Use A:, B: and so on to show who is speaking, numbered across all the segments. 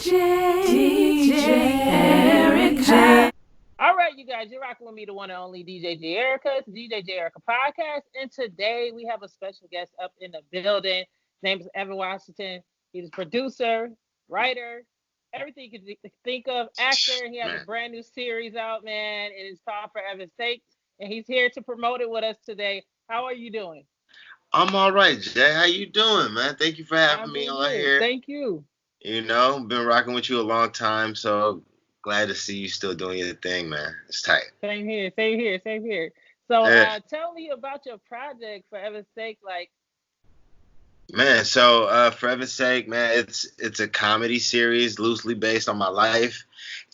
A: Erica. All right, you guys, you're rocking with me, the one and only DJ J Erica. It's the DJ J Erica podcast, and today we have a special guest up in the building. His name is Evan Washington. He's a producer, writer, everything you could think of, actor. He has a brand new series out, man. It is called For Evan's Sake, and he's here to promote it with us today. How are you doing?
B: I'm all right, Jay. How you doing, man? Thank you for having
A: I'm
B: me
A: doing
B: on
A: good.
B: here.
A: Thank you.
B: Been rocking with you a long time, so glad to see you still doing your thing, man. It's tight.
A: Same here, same here, same here. So,
B: Yeah.
A: tell me about your project, For Evan's Sake. Like,
B: Man, so for heaven's sake, man, it's a comedy series loosely based on my life.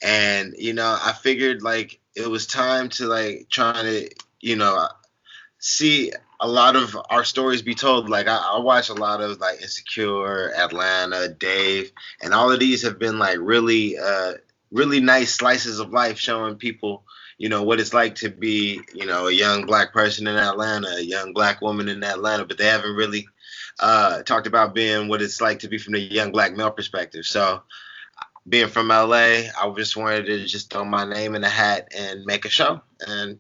B: And, I figured like it was time to like trying to, see a lot of our stories be told. Like I watch a lot of like Insecure, Atlanta, Dave, and all of these have been like really nice slices of life showing people, what it's like to be, a young black person in Atlanta, a young black woman in Atlanta, but they haven't really talked about being what it's like to be from the young black male perspective. So being from LA, I just wanted to just throw my name in the hat and make a show. And,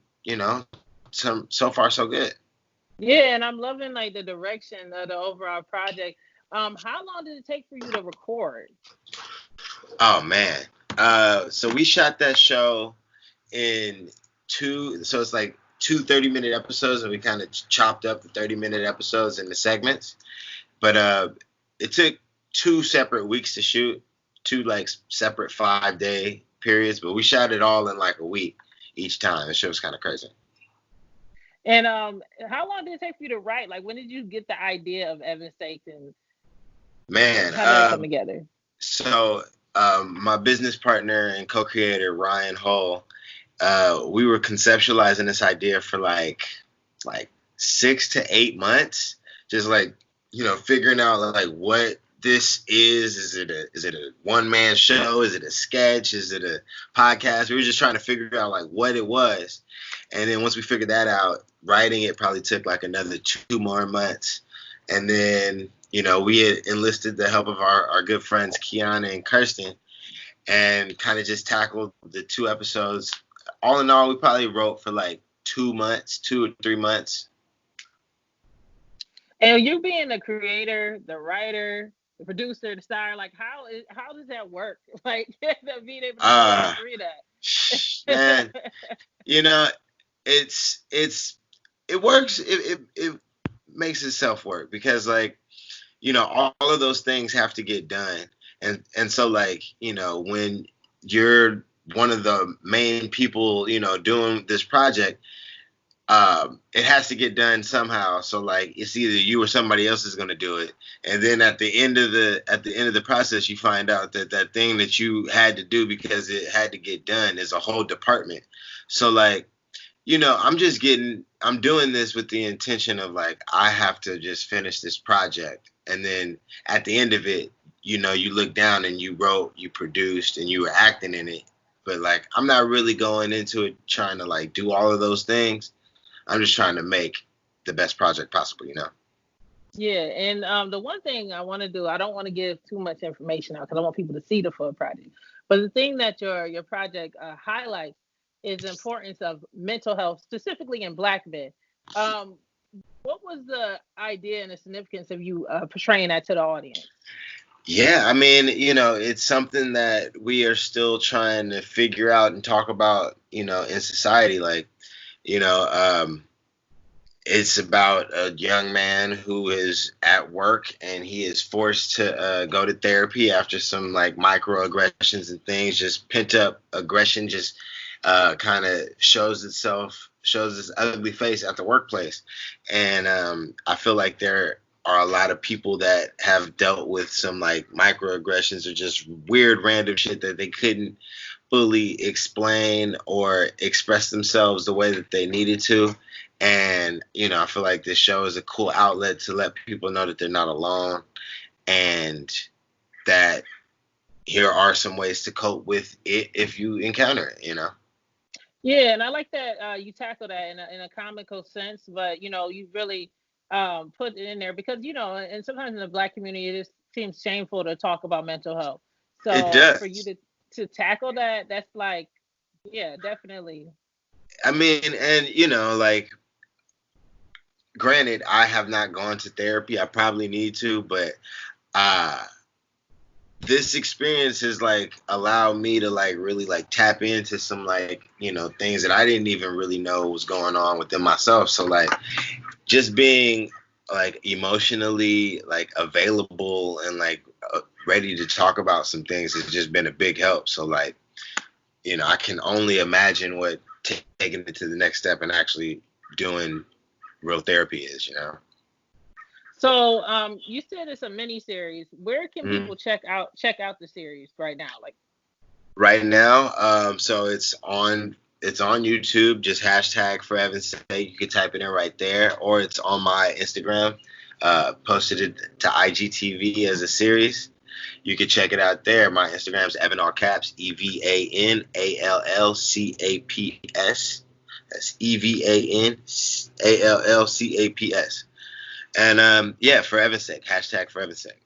B: so far so good.
A: yeah, and I'm loving like the direction of the overall project. How long did it take for you to record?
B: Oh man. So we shot that show in so it's like two 30-minute episodes, and we kind of chopped up the 30-minute episodes into segments. But it took 2 separate weeks to shoot, two like separate 5-day periods, but we shot it all in like a week each time. The show was kind of crazy.
A: And how long did it take for you to write? Like, when did you get the idea of Evan's Sake, and
B: Man,
A: how did that come together?
B: so my business partner and co-creator Ryan Hull, we were conceptualizing this idea for like 6 to 8 months, just like figuring out like what this is. Is it a one man show? Is it a sketch? Is it a podcast? We were just trying to figure out like what it was, and then once we figured that out, writing it probably took like another 2 more months, and then we had enlisted the help of our good friends Kiana and Kirsten, and kind of just tackled the 2 episodes. All in all, we probably wrote for like 2 months, 2 or 3 months.
A: And you being the creator, the writer, the producer, the star, like how does that work? Like being able to do all
B: Uh,
A: three of
B: Man,
A: that.
B: you know, it works. It makes itself work because like all of those things have to get done, and so like when you're one of the main people doing this project, it has to get done somehow. So like it's either you or somebody else is going to do it, and then at the end of the process, you find out that that thing that you had to do because it had to get done is a whole department. So like I'm doing this with the intention of like I have to just finish this project, and then at the end of it, you look down and you wrote, you produced, and you were acting in it. But like I'm not really going into it trying to like do all of those things. I'm just trying to make the best project possible.
A: Yeah, and the one thing I want to do, I don't want to give too much information out because I want people to see the full project. But the thing that your project highlights is the importance of mental health, specifically in Black men. Um, what was the idea and the significance of you portraying that to the audience?
B: Yeah, I mean, it's something that we are still trying to figure out and talk about, in society. Like, you know, um, it's about a young man who is at work and he is forced to go to therapy after some like microaggressions and things. Just pent up aggression just kind of shows its ugly face at the workplace. And I feel like there are a lot of people that have dealt with some like microaggressions or just weird random shit that they couldn't fully explain or express themselves the way that they needed to. And, I feel like this show is a cool outlet to let people know that they're not alone and that here are some ways to cope with it if you encounter it.
A: Yeah, and I like that you tackle that in a comical sense, but you really put it in there because and sometimes in the Black community it just seems shameful to talk about mental health.
B: It
A: So for you
B: does.
A: to tackle that, that's like, yeah, definitely.
B: I mean, and like, granted, I have not gone to therapy. I probably need to, but uh this experience has like allowed me to like really like tap into some like things that I didn't even really know was going on within myself. So like just being like emotionally like available and like ready to talk about some things has just been a big help. So like I can only imagine what taking it to the next step and actually doing real therapy is.
A: So you said it's a mini series. Where can
B: Mhm.
A: people check out the series right now? Like,
B: Right now. So it's on YouTube. Just hashtag for Evan's sake. You can type it in right there, or it's on my Instagram. Posted it to IGTV as a series. You can check it out there. My Instagram's Evan all caps EvanAllCaps. That's EvanAllCaps. And yeah, for Evan's sake. Hashtag for Evan's sake.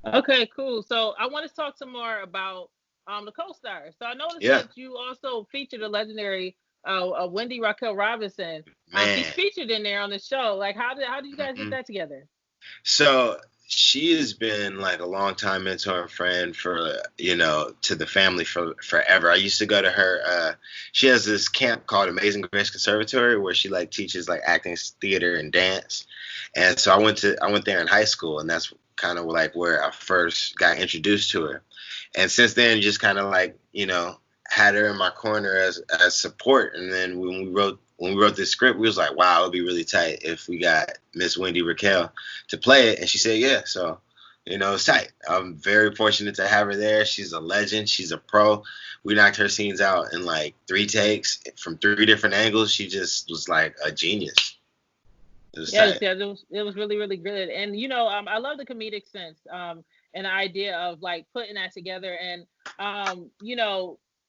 A: okay, cool. So I want to talk some more about the co-stars. So I noticed
B: Yeah,
A: that you also featured a legendary Wendy Raquel Robinson. She's
B: man.
A: featured in there on the show. Like, how did you guys get
B: Mm-mm.
A: that together?
B: So she has been like a longtime mentor and friend for to the family for forever. I used to go to her. She has this camp called Amazing Grace Conservatory where she like teaches like acting, theater, and dance. And so I went there in high school, and that's kind of like where I first got introduced to her. And since then, just kind of like had her in my corner as support. And then when we wrote this script, we was like, wow, it'd be really tight if we got Miss Wendy Raquel to play it, and she said yeah. So it's tight. I'm very fortunate to have her there. She's a legend. She's a pro. We knocked her scenes out in like 3 takes from 3 different angles. She just was like a genius. It was
A: Yes,
B: tight.
A: yeah, it was really really good, and I love the comedic sense, and the idea of like putting that together, and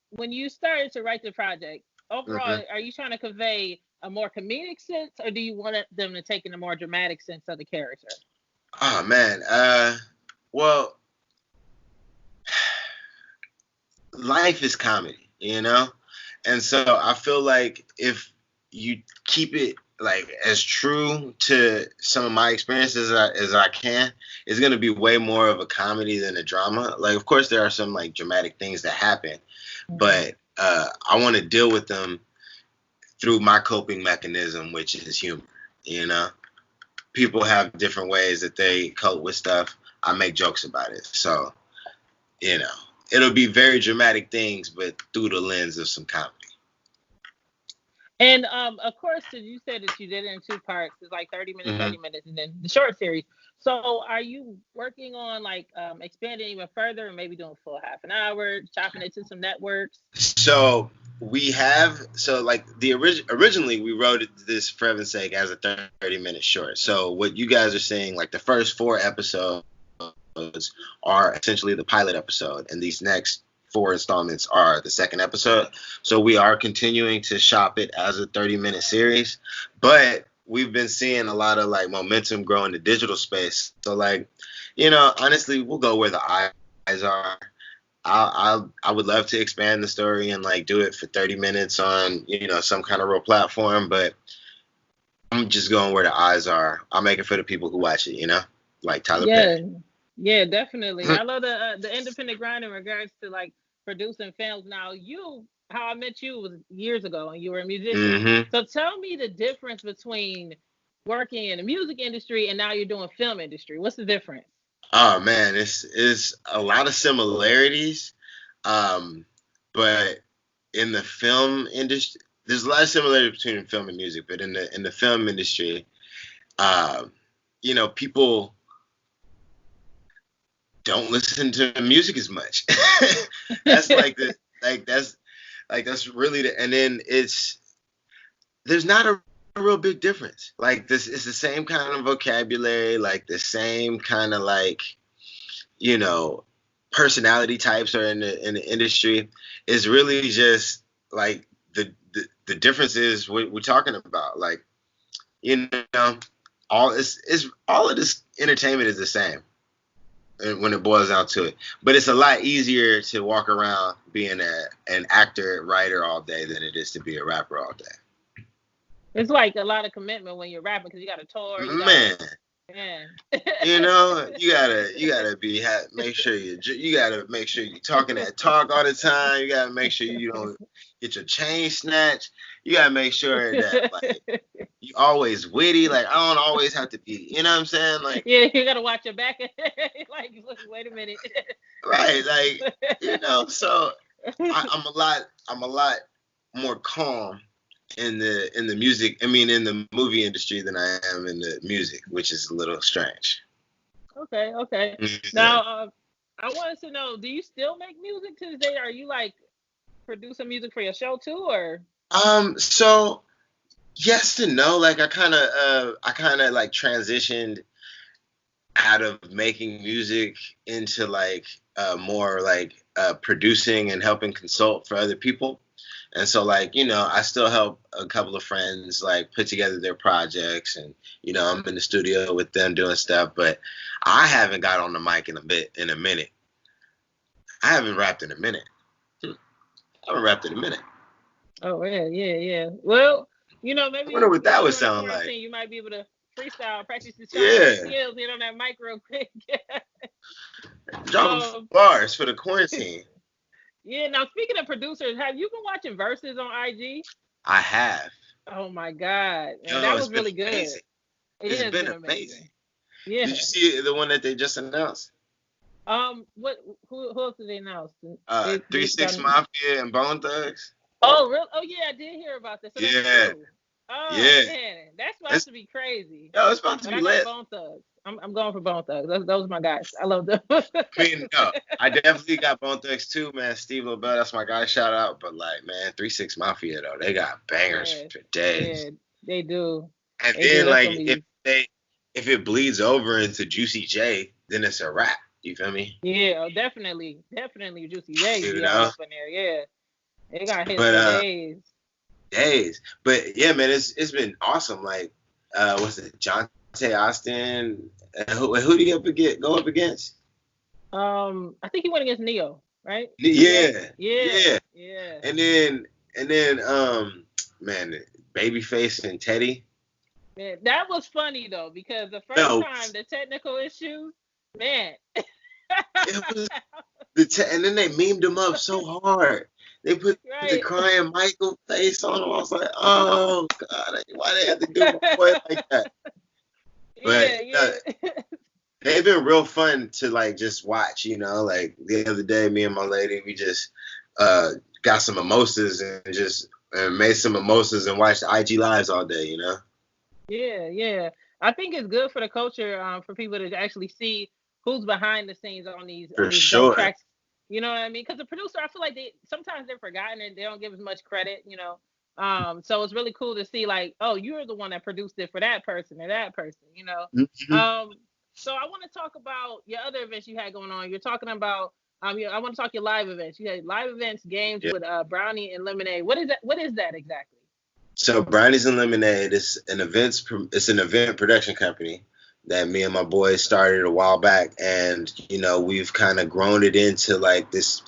A: when you started to write the project,
B: Hmm.
A: overall, are you trying to convey a more comedic sense, or do you want them to take in a more dramatic sense of the character?
B: Oh man. Well, life is comedy. And so I feel like if you keep it like as true to some of my experiences as I can, it's gonna be way more of a comedy than a drama. Like, of course, there are some like dramatic things that happen,
A: Mhm.
B: but I want to deal with them through my coping mechanism, which is humor. You know, people have different ways that they cope with stuff. I make jokes about it, so you know, it'll be very dramatic things, but through the lens of some comedy.
A: And of course, so you said that you did it in two parts. It's like 30 minutes,
B: Hmm.
A: 30 minutes, and then the short series. So are you working on like expanding even further and maybe doing a full half an hour, chopping it to some networks?
B: So like originally we wrote this for heaven's sake as a 30-minute short. So what you guys are saying, like the first 4 episodes are essentially the pilot episode, and these next 4 installments are the second episode. So we are continuing to shop it as a 30-minute series, but we've been seeing a lot of like momentum grow in the digital space. So like, honestly, we'll go where the eyes are. I would love to expand the story and like do it for 30 minutes on some kind of real platform, but I'm just going where the eyes are. I'll make it for the people who watch it, like Tyler
A: Yeah,
B: Perry.
A: yeah, definitely. I love the independent grind in regards to like producing films. Now, how I met you was years ago, and you were a musician.
B: Hmm.
A: So tell me the difference between working in the music industry and now you're doing film industry. What's the difference?
B: Oh man, it's a lot of similarities, um, but in the film industry, there's a lot of similarity between film and music. But in the film industry, um, people don't listen to music as much. That's like the like that's really and then there's not a real big difference. Like this, it's the same kind of vocabulary, like the same kind of like you know personality types are in the industry. It's really just like the difference is what we're talking about. Like you know, all of this entertainment is the same. when it boils down to it. But it's a lot easier to walk around being an actor, writer all day than it is to be a rapper all day.
A: It's like a lot of commitment when you're rapping because you got to tour.
B: Man.
A: Yeah.
B: You know, you gotta make sure you're talking that talk all the time. You gotta make sure you don't get your chain snatched. You gotta make sure that like you always witty. Like I don't always have to be. You know what I'm saying? Like
A: yeah, you gotta watch your back. Like look, wait a minute.
B: Right, like you know. So I'm a lot more calm in the music. I mean, in the movie industry than I am in the music, which is a little strange.
A: Okay. Now, I wanted to know, do you still make music to this day? Are you like producing music for your show too, or?
B: So yes and no. Like I kind of like transitioned out of making music into like more like producing and helping consult for other people. And so, like, you know, I still help a couple of friends, like, put together their projects. And, you know, I'm in the studio with them doing stuff. But I haven't got on the mic in a minute. I haven't rapped in a minute.
A: Oh, yeah. Well, you know, maybe.
B: I wonder what that would sound like.
A: You might be able to freestyle, practice your skills, get on that mic real quick.
B: Drop bars for the quarantine.
A: Yeah, now speaking of producers, have you been watching Versus on IG?
B: I have.
A: Oh my God. That was really good.
B: It's been amazing.
A: Yeah.
B: Did you see the one that they just announced?
A: Who else did they announce?
B: 3 6 Mafia and Bone Thugs.
A: Oh, really? Oh yeah, I did hear about this. So
B: yeah.
A: Oh man, that's about to be crazy.
B: Yo, it's about to be lit.
A: Bone Thugs. I'm going for Bone Thugs. Those are my guys. I love them.
B: I mean, no, I definitely got Bone Thugs too, man. Steve LaBelle, that's my guy. Shout out. But like, man, 3 6 Mafia though, they got bangers for days.
A: Yeah, they do.
B: And then like, if it bleeds over into Juicy J, then it's a wrap. You feel me?
A: Yeah, definitely Juicy J. You know? Up in there, yeah. They got hits for days. But
B: yeah, man, it's been awesome. Like, what's it, Jonte Austin? Who do you go up against?
A: I think he went against Neo, right?
B: Yeah. And then, man, Babyface and Teddy.
A: Man, that was funny though, because the first time the technical issues, man.
B: It was and then they memed him up so hard. They put the crying Michael face on him. I was like, oh God, why they have to do my boy like that? But they've been real fun to like just watch, you know. Like the other day, me and my lady, we just got some mimosas and just made some mimosas and watched IG lives all day, you know.
A: Yeah. I think it's good for the culture, for people to actually see who's behind the scenes on these tracks. You know what I mean? Because the producer, I feel like sometimes they're forgotten and they don't give as much credit, you know. So it's really cool to see like, oh, you're the one that produced it for that person or that person, you know.
B: Mm-hmm.
A: So I want to talk about your other events you had going on. You're talking about I want to talk your live events. You had live events, games with Brownie and Lemonade. What is that exactly?
B: So Brownies and Lemonade is an event production company that me and my boys started a while back, and you know, we've kind of grown it into like this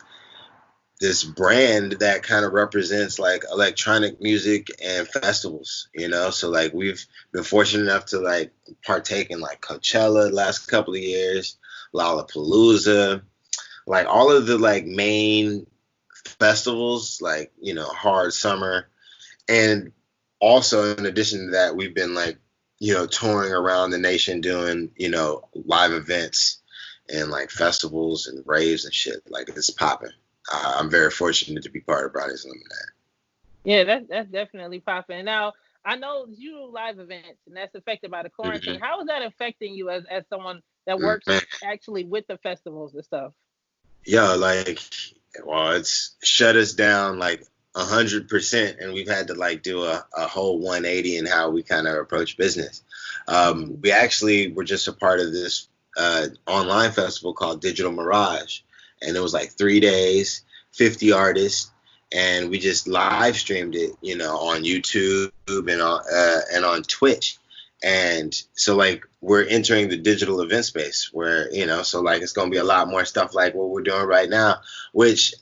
B: brand that kind of represents like electronic music and festivals, you know. So like we've been fortunate enough to like partake in like Coachella the last couple of years, Lollapalooza, like all of the like main festivals, like, you know, Hard Summer. And also in addition to that, we've been like, you know, touring around the nation doing, you know, live events and like festivals and raves and shit. Like it's popping. I'm very fortunate to be part of Brownies and Lemonade.
A: Yeah, that's definitely popping. Now, I know you do live events and that's affected by the quarantine. Mm-hmm. How is that affecting you as someone that works actually with the festivals and stuff?
B: Yeah, like, well, it's shut us down like 100%, and we've had to like do a whole 180 in how we kind of approach business. We actually were just a part of this online festival called Digital Mirage, and it was like 3 days, 50 artists, and we just live streamed it, you know, on YouTube and on Twitch. And so like we're entering the digital event space where, so like it's going to be a lot more stuff like what we're doing right now, which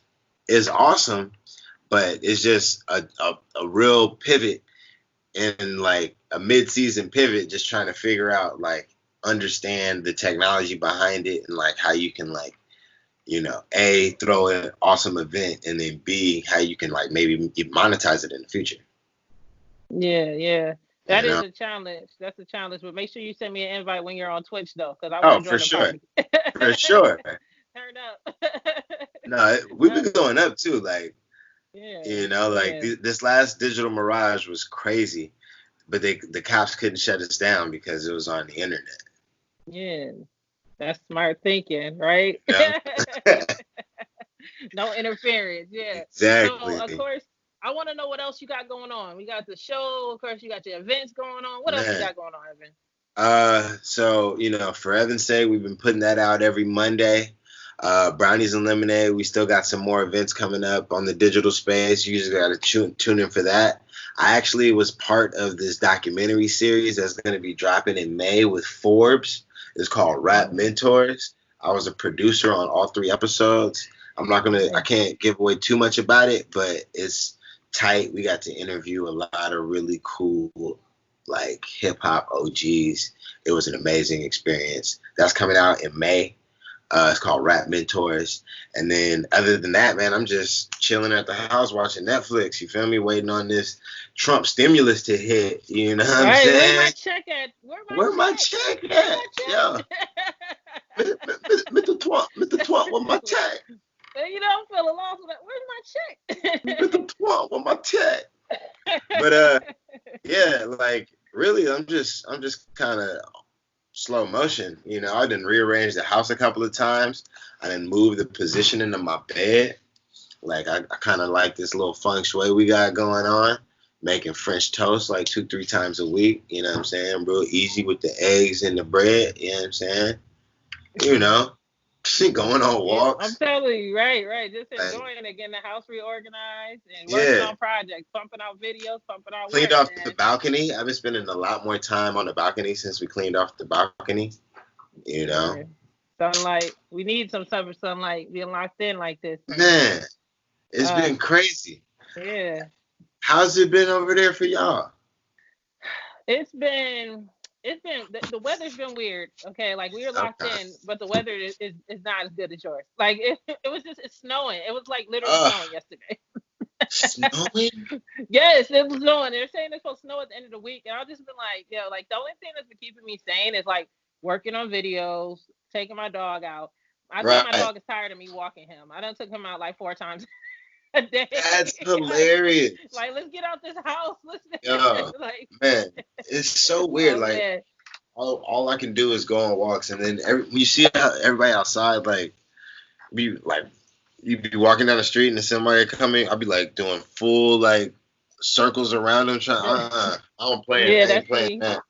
B: is awesome, but it's just a real pivot and like a mid-season pivot, just trying to figure out like understand the technology behind it and like how you can like, A, throw an awesome event, and then B, how you can like maybe monetize it in the future.
A: Yeah. That is a challenge. That's a challenge. But make sure you send me an invite when you're on Twitch, though, because I want to join the party.
B: For sure.
A: Turn up.
B: No, we've been going up too. Like, this last Digital Mirage was crazy, but the cops couldn't shut us down because it was on the internet.
A: Yeah, that's smart thinking, right? No interference. Yeah.
B: Exactly.
A: So, of course, I want to know what else you got going on. We got the show, of course. You got your events going on. What else you got going on, Evan?
B: So for Evan's sake, we've been putting that out every Monday. Brownies and Lemonade. We still got some more events coming up on the digital space. You just got to tune in for that. I actually was part of this documentary series that's going to be dropping in May with Forbes. It's called Rap Mentors. I was a producer on all 3 episodes. I can't give away too much about it, but it's tight. We got to interview a lot of really cool, like hip hop OGs. It was an amazing experience. That's coming out in May. It's called Rap Mentors. And then other than that, man, I'm just chilling at the house watching Netflix. You feel me? Waiting on this Trump stimulus to hit. You know what I'm saying?
A: Where's my check at?
B: Where my check at? Yo. Mr. Trump, where my check?
A: I'm feeling lost with that. Where's my check?
B: Mr. Trump, where my check? But yeah, like really, I'm just kind of slow motion. I didn't rearrange the house a couple of times. I didn't move the positioning of my bed. Like I kind of like this little feng shui we got going on, making French toast like 2-3 times a week. You know what I'm saying? Real easy with the eggs and the bread. You know what I'm saying? Going on walks.
A: I'm telling you, right. Just enjoying it, getting the house reorganized and working on projects, pumping out videos, pumping out
B: cleaned off the balcony. I've been spending a lot more time on the balcony since we cleaned off the balcony.
A: Sunlight. We need some type of sunlight being locked in like this.
B: Man, it's been crazy.
A: Yeah.
B: How's it been over there for y'all?
A: It's been the weather's been weird. Okay, like we were locked in, but the weather is not as good as yours. Like it's snowing. It was like literally snowing yesterday.
B: Snowing?
A: Yes, it was snowing. They're saying it's supposed to snow at the end of the week, and I've just been like, like the only thing that's been keeping me sane is like working on videos, taking my dog out. I think my dog is tired of me walking him. I done took him out like 4 times a day.
B: That's hilarious.
A: Like let's get out this house.
B: Like, man, it's so weird. All I can do is go on walks, and then you see how everybody outside, like, you be walking down the street and somebody coming, I'll be like doing full like circles around them, trying. I don't play it. I ain't playing that.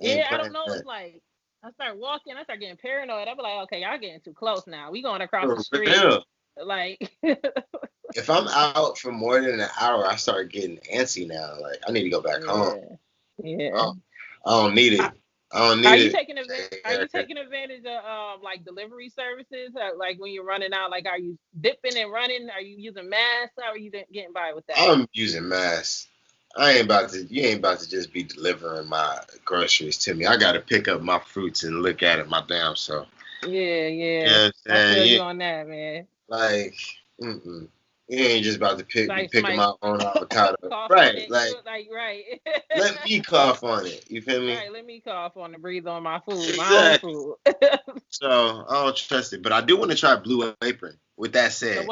A: I don't know. It's like I start walking, I start getting paranoid. I'll be like, okay, y'all getting too close now. We going across the street.
B: Real.
A: Like,
B: if I'm out for more than an hour, I start getting antsy now. Like, I need to go back home.
A: Yeah.
B: I don't need it. Are you taking
A: advantage of like delivery services? Like when you're running out, like are you dipping and running? Are you using masks? How are you getting by with that?
B: I'm using masks. You ain't about to just be delivering my groceries to me. I gotta pick up my fruits and look at it my damn self.
A: Yeah.
B: You know
A: I feel you on that, man.
B: Like, you ain't just about to pick my own avocado. Right,
A: right.
B: Let me cough on it. You feel me?
A: Right, let me cough on to breathe on my food, exactly. My own food.
B: So I don't trust it, but I do want to try Blue Apron. With that said,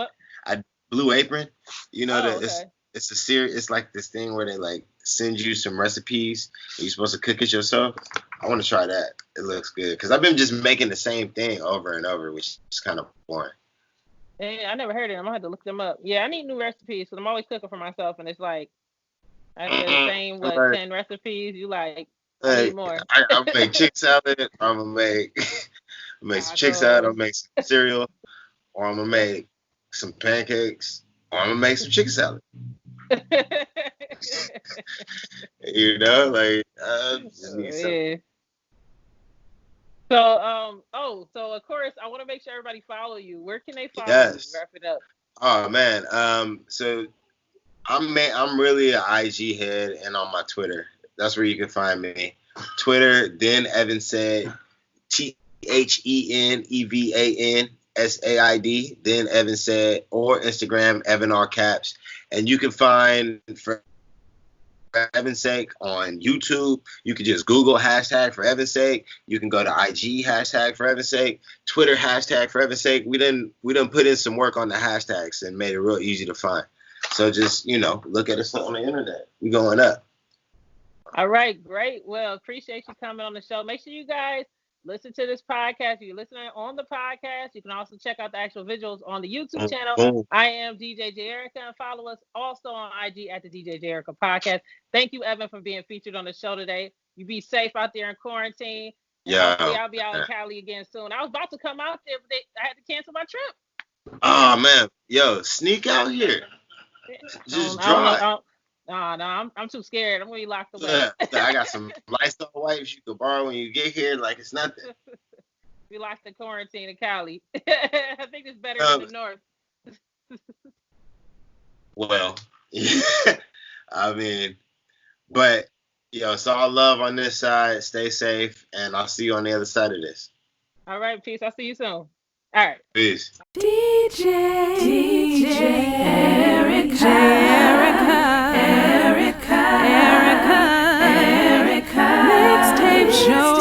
B: Blue Apron, it's a series. It's like this thing where they like send you some recipes and you're supposed to cook it yourself. I want to try that. It looks good because I've been just making the same thing over and over, which is kind of boring.
A: Yeah, I never heard of them. I had to look them up. Yeah, I need new recipes because I'm always cooking for myself, and it's like I get the same 10 recipes. You like I need more.
B: I'll make chicken salad. I'm gonna make some chicken salad. I'll make some cereal, or I'm gonna make some pancakes, or I'm gonna make some chicken salad. You know, like
A: Yeah. So of course I want to make sure everybody follow you. Where can they follow you?
B: yes.
A: Wrap it up.
B: Oh man. So I'm really an IG head, and on my Twitter, that's where you can find me. Twitter, then Evan Said, ThenevanSaid, then Evan Said, or Instagram Evan R Caps, and you can find for Evan's sake on YouTube. You can just Google hashtag for Evan's sake. You can go to IG hashtag for Evan's sake, Twitter hashtag for Evan's sake. We done put in some work on the hashtags and made it real easy to find. So just, look at us on the internet. We going up.
A: All right, great. Well, appreciate you coming on the show. Make sure you guys listen to this podcast. If you're listening on the podcast, you can also check out the actual visuals on the YouTube channel. I am DJ Jerica, and follow us also on IG at the DJ Jerica Podcast. Thank you, Evan, for being featured on the show today. You be safe out there in quarantine.
B: Yeah.
A: Hopefully I'll be out in Cali again soon. I was about to come out there, but I had to cancel my trip.
B: Oh, man. Yo, sneak out here. Just drive.
A: No, I'm too scared. I'm gonna be locked away.
B: I got some Lysol wipes you can borrow when you get here, like it's nothing.
A: We locked in quarantine in Cali. I think it's better than the north.
B: Well, I mean, but it's all love on this side. Stay safe, and I'll see you on the other side of this.
A: All right, peace. I'll see you soon. All right.
B: Peace.
C: DJ Erica Mixtape Show.